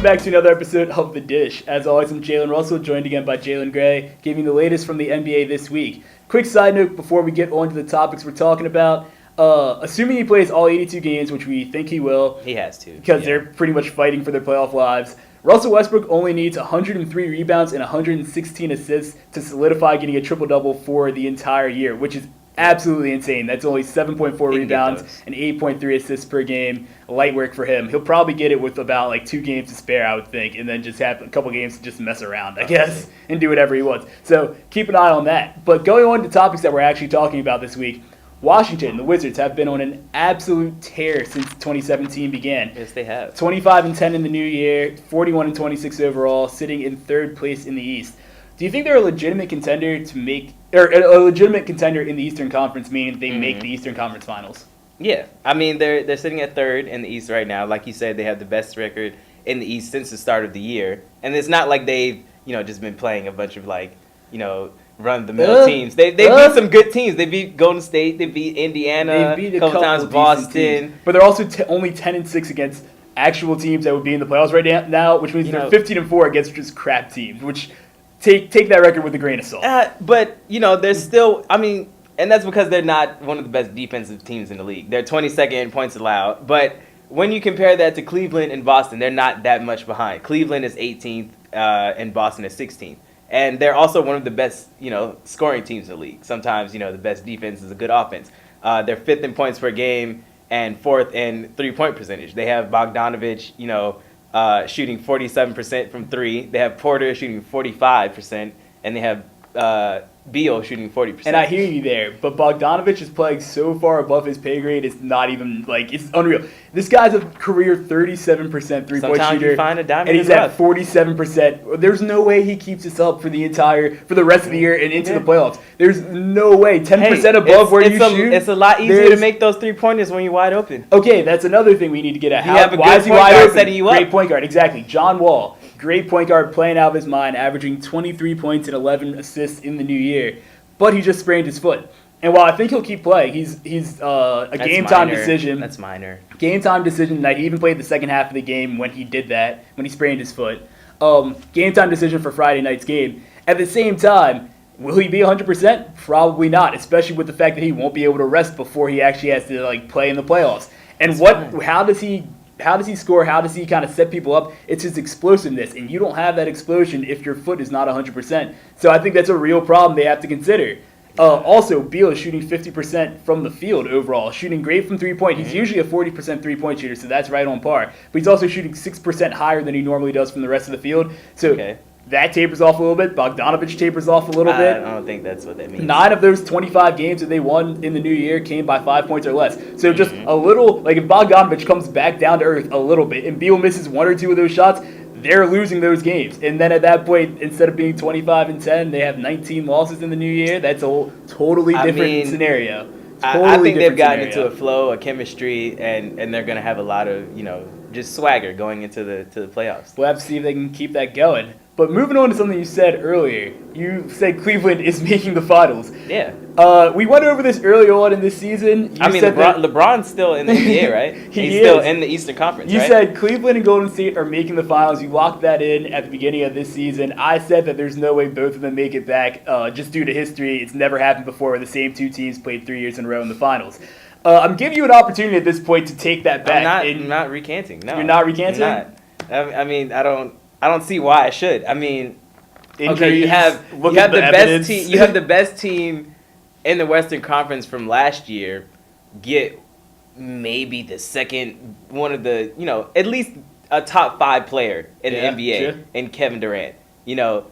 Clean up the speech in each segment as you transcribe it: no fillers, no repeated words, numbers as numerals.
Welcome back to another episode of The Dish. As always, I'm Jalen Russell, joined again by Jalen Gray, giving the latest from the NBA this week. Quick side note before we get on to the topics we're talking about. Assuming he plays all 82 games, which we think he will. He has to. Because they're pretty much fighting for their playoff lives. Russell Westbrook only needs 103 rebounds and 116 assists to solidify getting a triple-double for the entire year, which is absolutely insane. That's only 7.4 rebounds and 8.3 assists per game. Light work for him. He'll probably get it with about 2 games to spare, I would think, and then just have a couple games to just mess around, I guess, and do whatever he wants. So keep an eye on that. But going on to topics that we're actually talking about this week, Washington, the Wizards, have been on an absolute tear since 2017 began. Yes, they have. 25-10 in the new year, 41-26 overall, sitting in third place in the East. Do you think they're a legitimate contender to make, or a legitimate contender in the Eastern Conference, meaning they make the Eastern Conference Finals? Yeah, I mean they're sitting at third in the East right now. Like you said, they have the best record in the East since the start of the year, and it's not like they've just been playing a bunch of run-of-the-mill teams. They beat some good teams. They beat Golden State. They beat Indiana. They beat a couple times Boston. Teams. But they're also only 10-6 against actual teams that would be in the playoffs right now, which means they're 15-4 against just crap teams, which take that record with a grain of salt. But they're still. I mean, and that's because they're not one of the best defensive teams in the league. They're 22nd in points allowed. But when you compare that to Cleveland and Boston, they're not that much behind. Cleveland is 18th and Boston is 16th. And they're also one of the best, scoring teams in the league. Sometimes, the best defense is a good offense. They're 5th in points per game and 4th in three-point percentage. They have Bogdanovich, shooting 47% from three. They have Porter shooting 45%, and they have Beal shooting 40%. And I hear you there, but Bogdanovich is playing so far above his pay grade, it's not even, it's unreal. This guy's a career 37% three-point Sometimes shooter, you find a diamond and he's at 47%. There's no way he keeps this up for the rest of the year and into the playoffs. There's no way. 10% above where you shoot. It's a lot easier to make those three-pointers when you're wide open. Okay, that's another thing we need to get at. You have a why good is he point wide guard open? setting you up. Great point guard, exactly. John Wall, great point guard, playing out of his mind, averaging 23 points and 11 assists in the new year. But he just sprained his foot. And while I think he'll keep playing, he's a game-time decision. That's minor. Game-time decision tonight. He even played the second half of the game when he did that, when he sprained his foot. Game-time decision for Friday night's game. At the same time, will he be 100%? Probably not, especially with the fact that he won't be able to rest before he actually has to play in the playoffs. And how does he score? How does he kind of set people up? It's his explosiveness, and you don't have that explosion if your foot is not 100%. So I think that's a real problem they have to consider. Also, Beal is shooting 50% from the field overall, shooting great from three-point. He's usually a 40% three-point shooter, so that's right on par. But he's also shooting 6% higher than he normally does from the rest of the field. So that tapers off a little bit. Bogdanovich tapers off a little bit. I don't think that's what that means. 9 of those 25 games that they won in the new year came by 5 points or less. So just a little, if Bogdanovich comes back down to earth a little bit and Beal misses 1 or 2 of those shots, they're losing those games. And then at that point, instead of being 25-10, they have 19 losses in the new year. That's a totally different scenario. I think they've gotten into a flow, a chemistry, and they're going to have a lot of, just swagger going into the playoffs. We'll have to see if they can keep that going. But moving on to something you said earlier, you said Cleveland is making the finals. Yeah. We went over this early on in this season. LeBron's still in the NBA, right? He's still in the Eastern Conference, You said Cleveland and Golden State are making the finals. You locked that in at the beginning of this season. I said that there's no way both of them make it back just due to history. It's never happened before where the same 2 teams played 3 years in a row in the finals. I'm giving you an opportunity at this point to take that back. I'm not recanting. No. You're not recanting? I'm not. I don't see why I should. I mean, injuries, you have the evidence. best team. You have the best team in the Western Conference from last year. Get maybe the second one of the at least a top 5 player in the NBA in Kevin Durant. That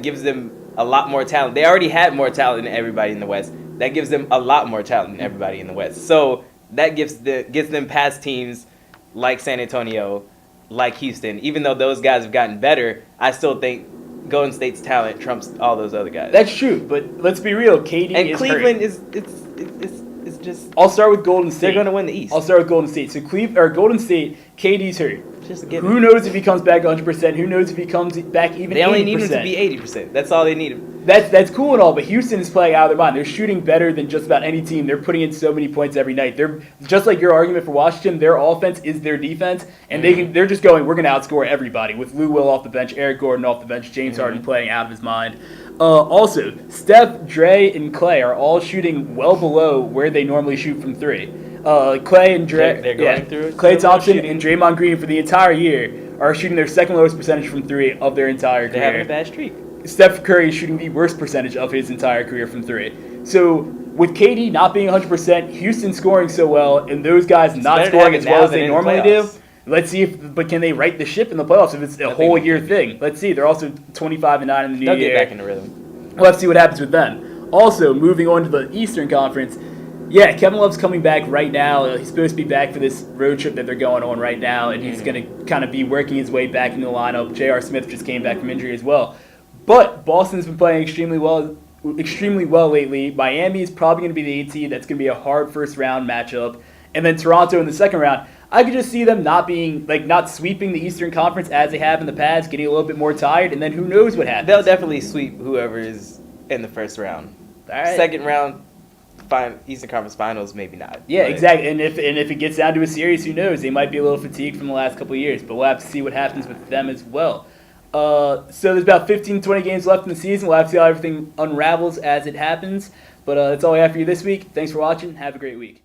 gives them a lot more talent. They already had more talent than everybody in the West. That gives them a lot more talent than everybody in the West. So that gets them past teams like San Antonio, like Houston. Even though those guys have gotten better, I still think Golden State's talent trumps all those other guys. That's true, but let's be real. KD and is Cleveland hurt. is just. I'll start with Golden State. They're going to win the East. I'll start with Golden State. So Golden State, KD's hurt. Just give Who knows if he comes back 100%? Who knows if he comes back even 80%? They only need him to be 80%. That's all they need him. That's cool and all, but Houston is playing out of their mind. They're shooting better than just about any team. They're putting in so many points every night. They're just like your argument for Washington. Their offense is their defense, and they're just going. We're going to outscore everybody with Lou Will off the bench, Eric Gordon off the bench, James Harden playing out of his mind. Also, Steph, Dre, and Clay are all shooting well below where they normally shoot from three. Clay and Dre, They're going through it. Clay Thompson and Draymond Green for the entire year are shooting their second lowest percentage from three of their entire career. They're having a bad streak. Steph Curry is shooting the worst percentage of his entire career from three. So with KD not being 100%, Houston scoring so well, and those guys not scoring as well as they normally do, let's see but can they right the ship in the playoffs if it's a whole year thing? Let's see. They're also 25-9 in the new year. They'll get back in the rhythm. We'll have to see what happens with them. Also, moving on to the Eastern Conference, yeah, Kevin Love's coming back right now. He's supposed to be back for this road trip that they're going on right now, and he's going to kind of be working his way back into the lineup. J.R. Smith just came back from injury as well. But Boston's been playing extremely well lately. Miami is probably going to be the 8 seed. That's going to be a hard first-round matchup. And then Toronto in the second round. I could just see them not sweeping the Eastern Conference as they have in the past, getting a little bit more tired, and then who knows what happens. They'll definitely sweep whoever is in the first round. All right. Second round, Eastern Conference Finals, maybe not. Yeah, but exactly. And if it gets down to a series, who knows? They might be a little fatigued from the last couple of years, but we'll have to see what happens with them as well. So there's about 15, 20 games left in the season. We'll have to see how everything unravels as it happens. But that's all we have for you this week. Thanks for watching. Have a great week.